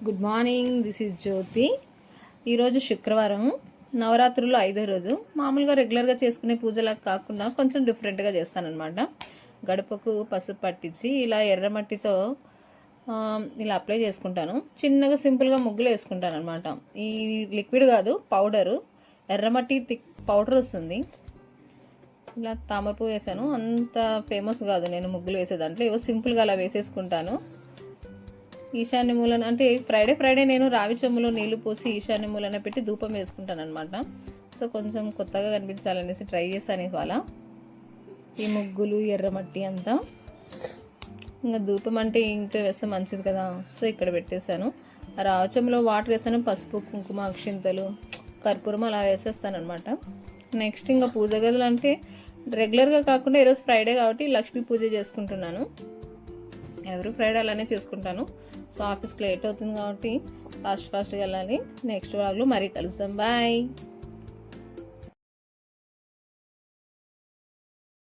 Good morning, this is జ్యోతి. ఈరోజు శుక్రవారం, నవరాత్రుల్లో 5వ రోజు. మామూలుగా రెగ్యులర్గా చేసుకునే పూజలకు కాకుండా కొంచెం డిఫరెంట్గా చేస్తానన్నమాట. గడపకు పసుపు పట్టించి ఇలా ఎర్రమట్టితో ఇలా అప్లై చేసుకుంటాను. చిన్నగా సింపుల్గా ముగ్గులు వేసుకుంటాను అనమాట. ఈ లిక్విడ్ కాదు, పౌడరు, ఎర్రమట్టి థిక్ పౌడర్ వస్తుంది. ఇలా తామరపు వేసాను. అంత ఫేమస్ కాదు నేను ముగ్గులు వేసేదాంట్లో, ఏవో సింపుల్గా అలా వేసేసుకుంటాను. ఈశాన్య మూలన అంటే ఫ్రైడే నేను రావి చెంబులో నీళ్లు పోసి ఈశాన్య మూలన పెట్టి ధూపం వేసుకుంటాను అనమాట. సో కొంచెం కొత్తగా కనిపించాలనేసి ట్రై చేశాను ఇవాళ. ఈ ముగ్గులు ఎర్రమట్టి అంతా ఇంకా ధూపం అంటే ఇంట్లో వేస్తే మంచిది కదా, సో ఇక్కడ పెట్టేశాను. రావి చెంబులో వాటర్ వేసాను, పసుపు కుంకుమ అక్షింతలు కర్పూరం అలా వేసేస్తాను అనమాట. నెక్స్ట్ ఇంకా పూజ గదులు అంటే రెగ్యులర్గా కాకుండా ఈరోజు ఫ్రైడే కాబట్టి లక్ష్మీ పూజ చేసుకుంటున్నాను. ఎవరు ఫ్రైడే అలానే చేసుకుంటాను. సో ఆఫీస్కి లేట్ అవుతుంది కాబట్టి ఫాస్ట్గా వెళ్ళాలి. నెక్స్ట్ వ్లాగ్లో మరీ కలుస్తాం. బాయ్.